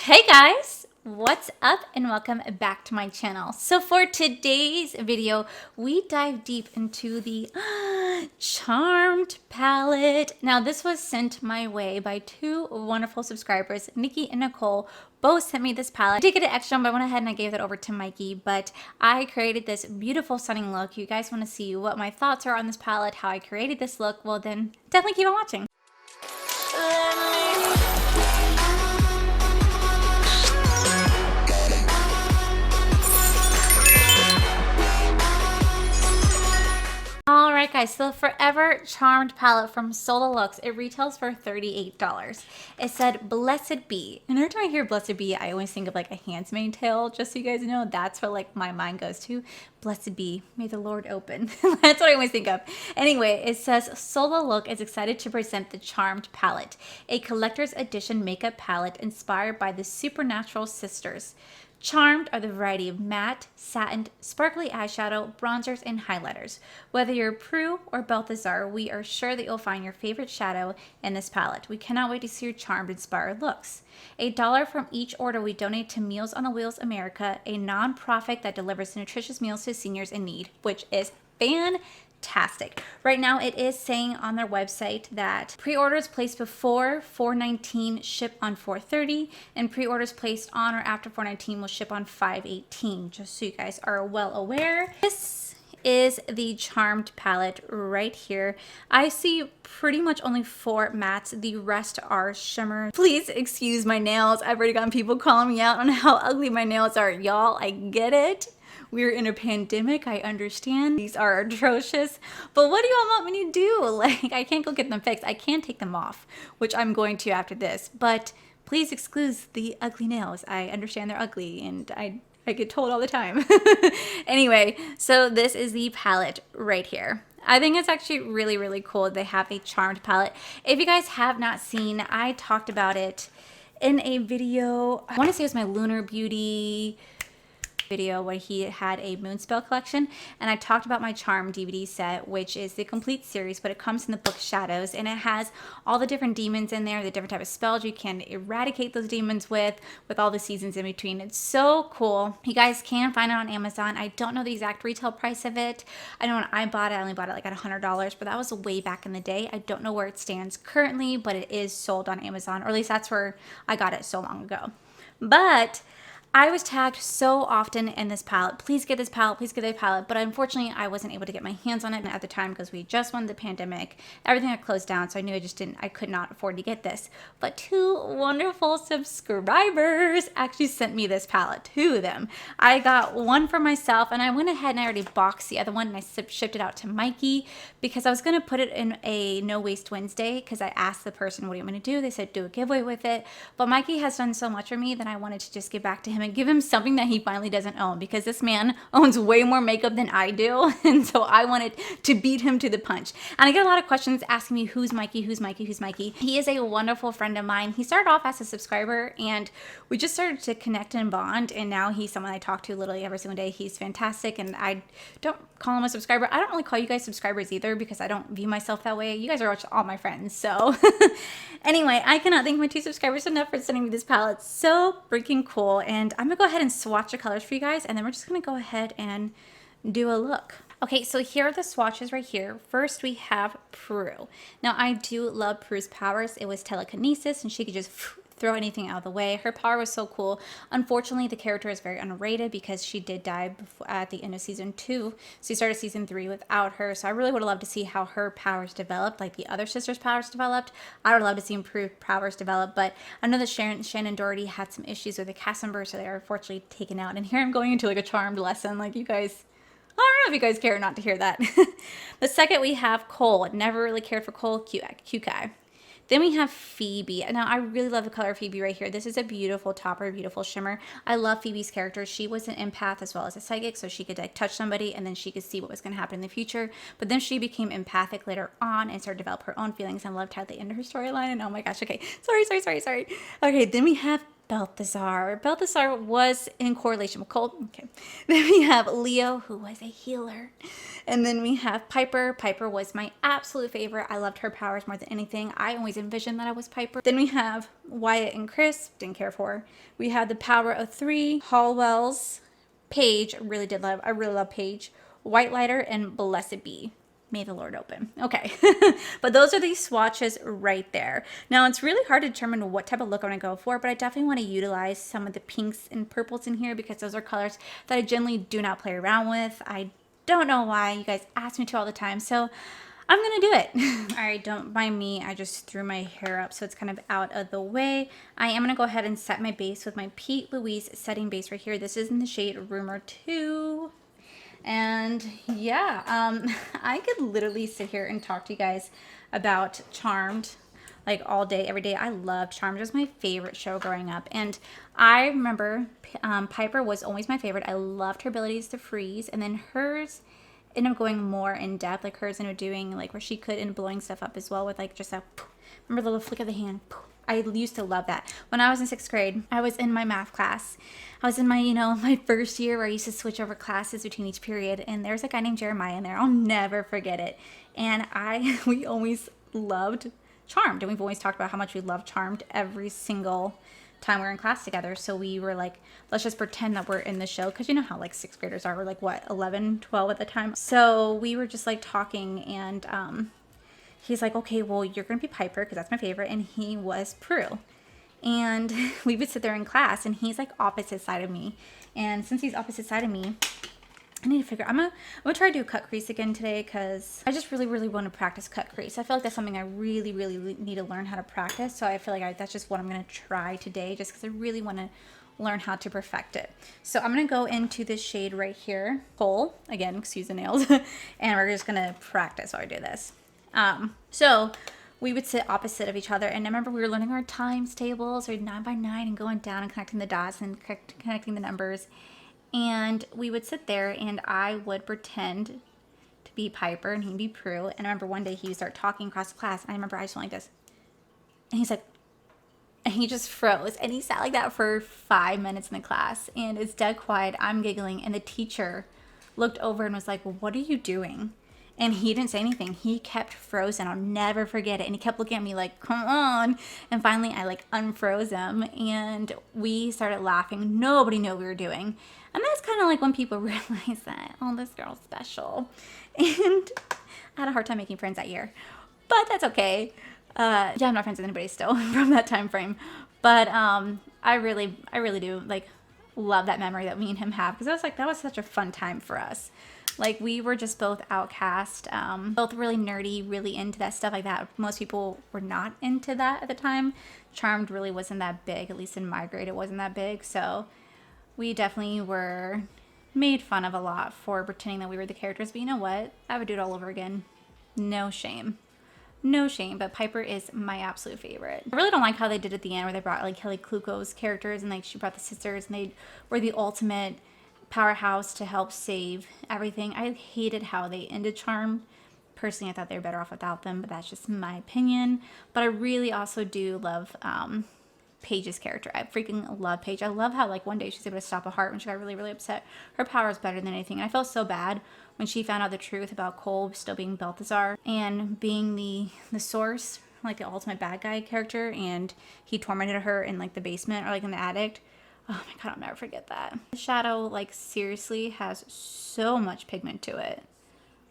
Hey guys, what's up and welcome back to my channel. So for today's video, we dive deep into the Charmed palette. Now this was sent my way by two wonderful subscribers, Nikki and Nicole. Both sent me this palette. I did get it extra, but I went ahead and I gave that over to Mikey. But I created this beautiful stunning look. You guys want to see what my thoughts are on this palette, how I created this look, well then definitely keep on watching. Alright guys, so the Forever Charmed palette from Sola Looks, it retails for $38. It said Blessed Be. And every time I hear Blessed Be, I always think of like a Handmaid's Tale, just so you guys know. That's what like my mind goes to. Blessed be, may the Lord open. That's what I always think of. Anyway, it says Sola Look is excited to present the Charmed palette, a collector's edition makeup palette inspired by the Supernatural Sisters. Charmed are the variety of matte, satin, sparkly eyeshadow, bronzers, and highlighters. Whether you're Prue or Balthazar, we are sure that you'll find your favorite shadow in this palette. We cannot wait to see your Charmed inspired looks. $1 from each order we donate to Meals on the Wheels America, a non-profit that delivers nutritious meals to seniors in need, which is fantastic. Right now it is saying on their website that pre-orders placed before 4/19 ship on 4/30, and pre-orders placed on or after 4/19 will ship on 5/18, just so you guys are well aware. This is the Charmed palette right here. I see pretty much only 4 mattes. The rest are shimmer. Please excuse my nails. I've already gotten people calling me out on how ugly my nails are. Y'all, I get it. We're in a pandemic, I understand. These are atrocious, but what do y'all want me to do? Like, I can't go get them fixed. I can take them off, which I'm going to after this, but please excuse the ugly nails. I understand they're ugly, and I get told all the time. Anyway, so this is the palette right here. I think it's actually really, really cool. They have a Charmed palette. If you guys have not seen, I talked about it in a video. I want to say it was my Lunar Beauty video where he had a Moonspell collection, and I talked about my Charm DVD set, which is the complete series, but it comes in the book Shadows, and it has all the different demons in there, the different type of spells you can eradicate those demons with all the seasons in between. It's so cool. You guys can find it on Amazon. I don't know the exact retail price of it. I know when I bought it, I only bought it like at $100, but that was way back in the day. I don't know where it stands currently, but it is sold on Amazon, or at least that's where I got it so long ago. But I was tagged so often in this palette. Please get this palette, please get that palette. But unfortunately, I wasn't able to get my hands on it at the time because we just won the pandemic. Everything had closed down, so I knew I could not afford to get this. But two wonderful subscribers actually sent me this palette, 2 of them. I got one for myself, and I went ahead and I already boxed the other one, and I shipped it out to Mikey because I was going to put it in a No Waste Wednesday because I asked the person, what do you want me to do? They said, do a giveaway with it. But Mikey has done so much for me that I wanted to just give back to him and give him something that he finally doesn't own, because this man owns way more makeup than I do, and so I wanted to beat him to the punch. And I get a lot of questions asking me, who's Mikey, who's Mikey, who's Mikey? He is a wonderful friend of mine. He started off as a subscriber, and we just started to connect and bond, and now he's someone I talk to literally every single day. He's fantastic, and I don't call him a subscriber. I don't really call you guys subscribers either, because I don't view myself that way. You guys are all my friends, so anyway, I cannot thank my 2 subscribers enough for sending me this palette. So freaking cool. And I'm gonna go ahead and swatch the colors for you guys, and then we're just gonna go ahead and do a look. Okay, so here are the swatches right here. First, we have Prue. Now, I do love Prue's powers. It was telekinesis, and she could just throw anything out of the way. Her power was so cool. Unfortunately, the character is very underrated because she did die at the end of season 2. So you started season 3 without her. So I really would have loved to see how her powers developed, like the other sisters' powers developed. I would love to see improved powers develop, but I know that Shannon Doherty had some issues with the cast member, so they are unfortunately taken out. And here I'm going into like a Charmed lesson, like you guys, I don't know if you guys care or not to hear that. The second, we have Cole. Never really cared for Cole. Cute guy. Then we have Phoebe. Now, I really love the color of Phoebe right here. This is a beautiful topper, beautiful shimmer. I love Phoebe's character. She was an empath as well as a psychic, so she could like touch somebody and then she could see what was going to happen in the future. But then she became empathic later on and started to develop her own feelings, and loved how they ended her storyline. And oh my gosh, okay. Sorry. Okay, then we have Balthazar. Balthazar was in correlation with Colt. Okay. Then we have Leo, who was a healer. And then we have Piper. Piper was my absolute favorite. I loved her powers more than anything. I always envisioned that I was Piper. Then we have Wyatt and Chris. Didn't care for. We have the power of 3. Hallwells. Paige. I really love Paige. White Lighter and Blessed Be. May the Lord open. Okay. But those are these swatches right there. Now, it's really hard to determine what type of look I'm going to go for, but I definitely want to utilize some of the pinks and purples in here because those are colors that I generally do not play around with. I don't know why. You guys ask me to all the time, so I'm going to do it. All right, don't mind me. I just threw my hair up so it's kind of out of the way. I am going to go ahead and set my base with my Pete Louise setting base right here. This is in the shade Rumor 2. And yeah, I could literally sit here and talk to you guys about Charmed like all day, every day. I loved Charmed. It was my favorite show growing up. And I remember Piper was always my favorite. I loved her abilities to freeze. And then hers ended up going more in depth. Like hers ended up doing like where she could end up blowing stuff up as well with like just a, remember the little flick of the hand. I used to love that. When I was in 6th grade, I was in my math class. I was in my, my first year where I used to switch over classes between each period. And there's a guy named Jeremiah in there. I'll never forget it. And we always loved Charmed. And we've always talked about how much we loved Charmed every single time we were in class together. So we were like, let's just pretend that we're in the show. Because you know how like 6th graders are. We're like, what, 11, 12 at the time. So we were just like talking and he's like, okay, well, you're going to be Piper because that's my favorite. And he was Prue. And we would sit there in class and he's like opposite side of me. And since he's opposite side of me, I need to figure, I'm gonna try to do cut crease again today because I just really, really want to practice cut crease. I feel like that's something I really, really need to learn how to practice. So I feel like that's just what I'm going to try today just because I really want to learn how to perfect it. So I'm going to go into this shade right here, Coal, again, excuse the nails, and we're just going to practice while I do this. So we would sit opposite of each other, and I remember we were learning our times tables or 9 by 9 and going down and connecting the dots and connecting the numbers. And we would sit there and I would pretend to be Piper and he'd be Prue. And I remember one day he would start talking across the class. And I remember I just went like this. And he's like, and he just froze. And he sat like that for 5 minutes in the class. And it's dead quiet. I'm giggling. And the teacher looked over and was like, well, what are you doing? And he didn't say anything. He kept frozen. I'll never forget it. And he kept looking at me like, come on. And finally, I like unfroze him. And we started laughing. Nobody knew what we were doing. And that's kind of like when people realize that, oh, this girl's special. And I had a hard time making friends that year. But that's okay. Yeah, I'm not friends with anybody still from that time frame. But I really do like love that memory that me and him have. Because that was such a fun time for us. Like, we were just both outcast, both really nerdy, really into that stuff like that. Most people were not into that at the time. Charmed really wasn't that big, at least in my grade, it wasn't that big. So we definitely were made fun of a lot for pretending that we were the characters. But you know what? I would do it all over again. No shame. No shame, but Piper is my absolute favorite. I really don't like how they did at the end where they brought like Kelly Kluko's characters and like she brought the sisters and they were the ultimate powerhouse to help save everything. I hated how they ended Charmed. Personally, I thought they were better off without them, but that's just my opinion. But I really also do love Paige's character. I freaking love Paige. I love how like one day she's able to stop a heart when she got really, really upset. Her power is better than anything. And I felt so bad when she found out the truth about Cole still being Balthazar and being the source, like the ultimate bad guy character, and he tormented her in like the basement or like in the attic. Oh my god, I'll never forget that. The shadow, like, seriously has so much pigment to it.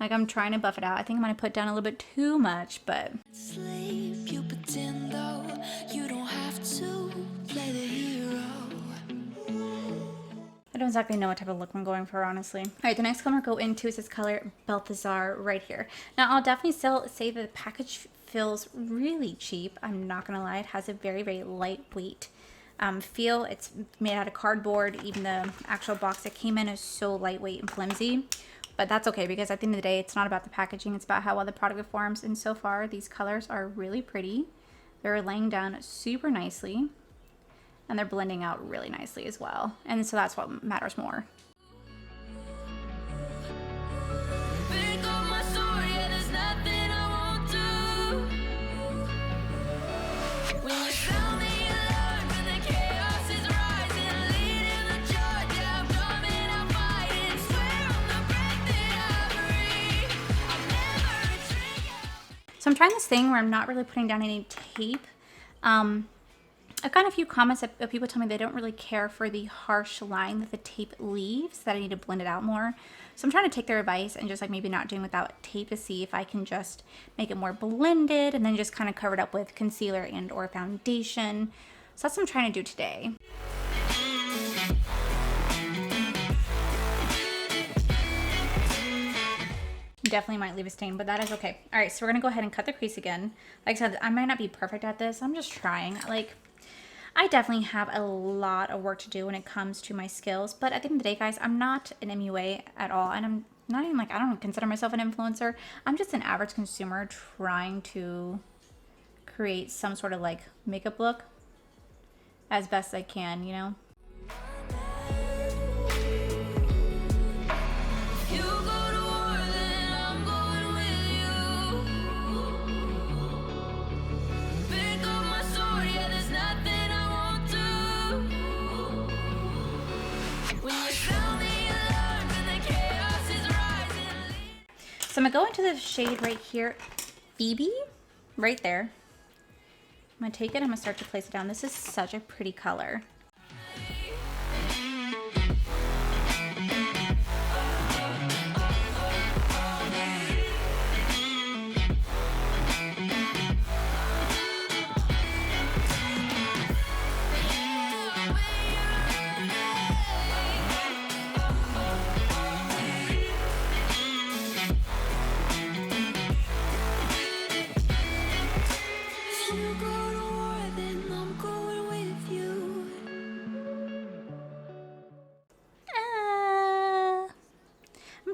Like, I'm trying to buff it out. I think I'm going to put down a little bit too much, but... Sleep, you pretend though, you don't have to play the hero. I don't exactly know what type of look I'm going for, honestly. Alright, the next color I'll go into is this color Balthazar right here. Now, I'll definitely still say that the package feels really cheap. I'm not going to lie. It has a very, very lightweight feel. It's made out of cardboard. Even the actual box that came in is so lightweight and flimsy, but that's okay because at the end of the day it's not about the packaging, it's about how well the product performs. And so far these colors are really pretty. They're laying down super nicely and they're blending out really nicely as well, and so that's what matters more. I'm trying this thing where I'm not really putting down any tape. I've gotten a few comments of people telling me they don't really care for the harsh line that the tape leaves, that I need to blend it out more. So I'm trying to take their advice and just like maybe not doing without tape to see if I can just make it more blended and then just kind of cover it up with concealer and or foundation. So that's what I'm trying to do today. Definitely might leave a stain, but that is okay. All right, so we're gonna go ahead and cut the crease again. Like I said, I might not be perfect at this. I'm just trying. Like, I definitely have a lot of work to do when it comes to my skills, but at the end of the day, guys, I'm not an MUA at all, and I'm not even like, I don't consider myself an influencer. I'm just an average consumer trying to create some sort of like makeup look as best I can, you know? So I'm gonna go into the shade right here, Phoebe, right there. I'm gonna take it, I'm gonna start to place it down. This is such a pretty color.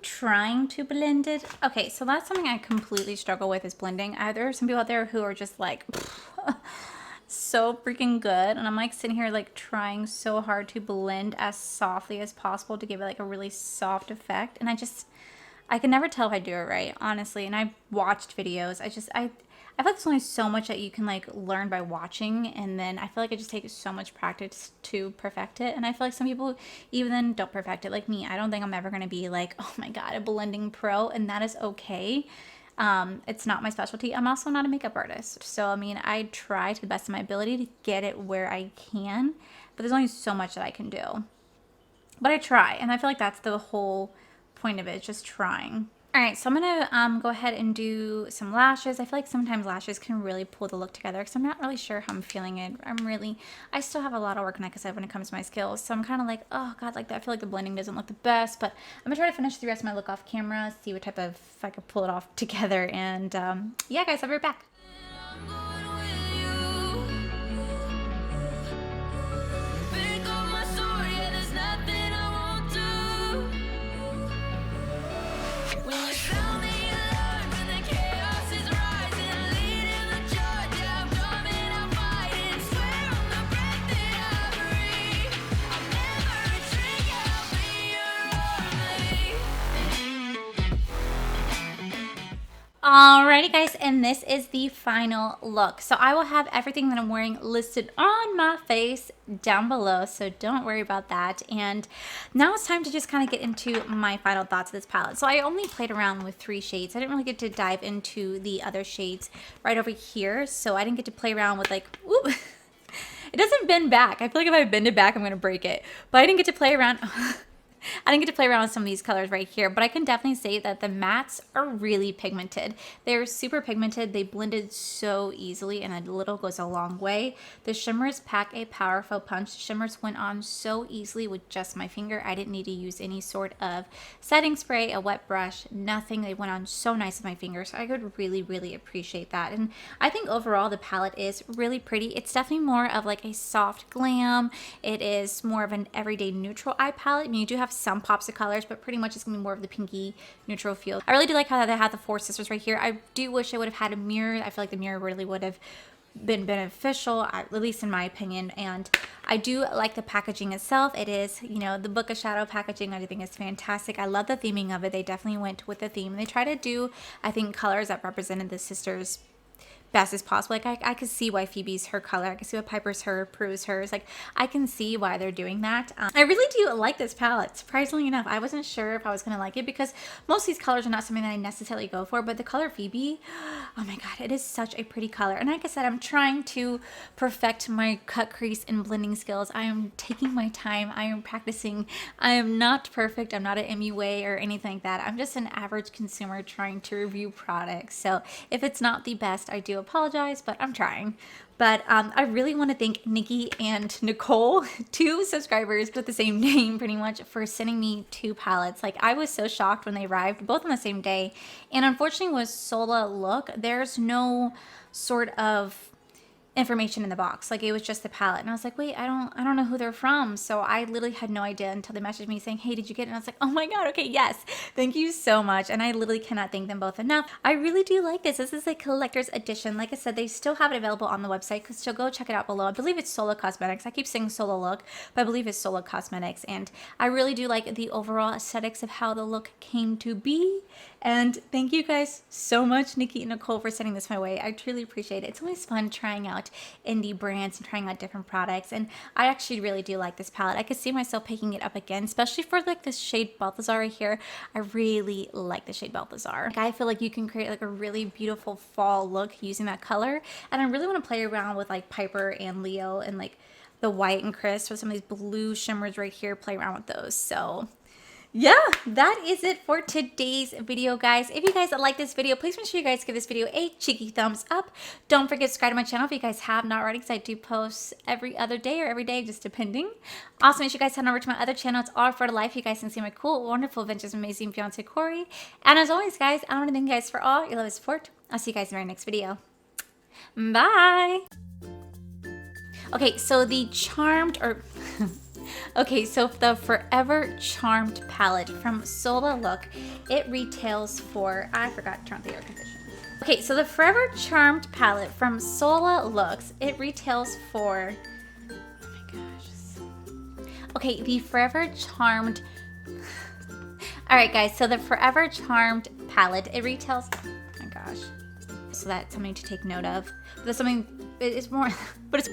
Trying to blend it. Okay, so that's something I completely struggle with is blending. There are some people out there who are just like so freaking good, and I'm like sitting here like trying so hard to blend as softly as possible to give it like a really soft effect, and I can never tell if I do it right, honestly. And I've watched videos. I feel like there's only so much that you can like learn by watching, and then I feel like it just takes so much practice to perfect it. And I feel like some people even then don't perfect it, like me. I don't think I'm ever gonna be like, oh my god, a blending pro, and that is okay. It's not my specialty. I'm also not a makeup artist, so I mean, I try to the best of my ability to get it where I can, but there's only so much that I can do. But I try, and I feel like that's the whole point of it, just trying. All right, so I'm gonna go ahead and do some lashes. I feel like sometimes lashes can really pull the look together because I'm not really sure how I'm feeling it. I still have a lot of work, like I said, when it comes to my skills. So I'm kind of like, oh god, like that. I feel like the blending doesn't look the best, but I'm gonna try to finish the rest of my look off camera, see what type of, if I could pull it off together. And yeah, guys, I'll be right back. Alrighty guys, and this is the final look. So I will have everything that I'm wearing listed on my face down below, so don't worry about that. And now it's time to just kind of get into my final thoughts of this palette. So I only played around with 3 shades. I didn't really get to dive into the other shades right over here, so I didn't get to play around with like, ooh, it doesn't bend back. I feel like if I bend it back, I'm gonna break it. But I didn't get to play around. I didn't get to play around with some of these colors right here, but I can definitely say that the mattes are really pigmented. They're super pigmented. They blended so easily, and a little goes a long way. The shimmers pack a powerful punch. The shimmers went on so easily with just my finger. I didn't need to use any sort of setting spray, a wet brush, nothing. They went on so nice with my finger, so I could really, really appreciate that. And I think overall the palette is really pretty. It's definitely more of like a soft glam. It is more of an everyday neutral eye palette. I mean, you do have some pops of colors, but pretty much it's gonna be more of the pinky neutral feel. I really do like how they had the 4 sisters right here. I do wish I would have had a mirror. I feel like the mirror really would have been beneficial, at least in my opinion. And I do like the packaging itself. It is, you know, the Book of Shadow packaging. I think is fantastic. I love the theming of it. They definitely went with the theme. They try to do, I think, colors that represented the sisters best as possible. Like I could see why Phoebe's her color. I could see why Piper's her, Prue's hers. Like I can see why they're doing that. I really do like this palette. Surprisingly enough, I wasn't sure if I was gonna like it because most of these colors are not something that I necessarily go for. But the color Phoebe, oh my god, it is such a pretty color. And like I said, I'm trying to perfect my cut crease and blending skills. I am taking my time. I am practicing. I am not perfect. I'm not an MUA or anything like that. I'm just an average consumer trying to review products. So if it's not the best, I do apologize, but I'm trying. But I really want to thank Nikki and Nicole, 2 subscribers with the same name pretty much, for sending me 2 palettes. Like I was so shocked when they arrived, both on the same day. And unfortunately with Sola Look, there's no sort of information in the box. Like it was just the palette, and I was like, wait, I don't know who they're from. So I literally had no idea until they messaged me saying, hey, did you get it? And I was like, oh my god, okay, yes, thank you so much. And I literally cannot thank them both enough. I really do like this. This is a collector's edition. Like I said, they still have it available on the website, so go check it out below. I believe it's Sola Cosmetics. I keep saying Sola Look, but I believe it's Sola Cosmetics. And I really do like the overall aesthetics of how the look came to be. And thank you guys so much, Nikki and Nicole, for sending this my way. I truly appreciate it. It's always fun trying out indie brands and trying out different products. And I actually really do like this palette. I could see myself picking it up again, especially for like this shade Balthazar right here. I really like the shade Balthazar. Like, I feel like you can create like a really beautiful fall look using that color. And I really want to play around with like Piper and Leo and like the white and crisp with some of these blue shimmers right here, play around with those. So yeah, that is it for today's video, guys. If you guys like this video, please make sure you guys give this video a cheeky thumbs up. Don't forget to subscribe to my channel if you guys have not already, because I do post every other day or every day, just depending. Also, make sure you guys head over to my other channel. It's All for Life. You guys can see my cool, wonderful adventures with amazing fiance Corey. And as always, guys, I want to thank you guys for all your love and support. I'll see you guys in my next video. Bye. Okay, so the Charmed, or okay, so the Forever Charmed palette from Sola Look, it retails for, I forgot to turn on the air conditioner. Okay, so the Forever Charmed palette from Sola Looks, it retails for, oh my gosh. Okay, the Forever Charmed, all right guys, so the Forever Charmed palette, it retails, oh my gosh. So that's something to take note of. But that's something, it's more, but it's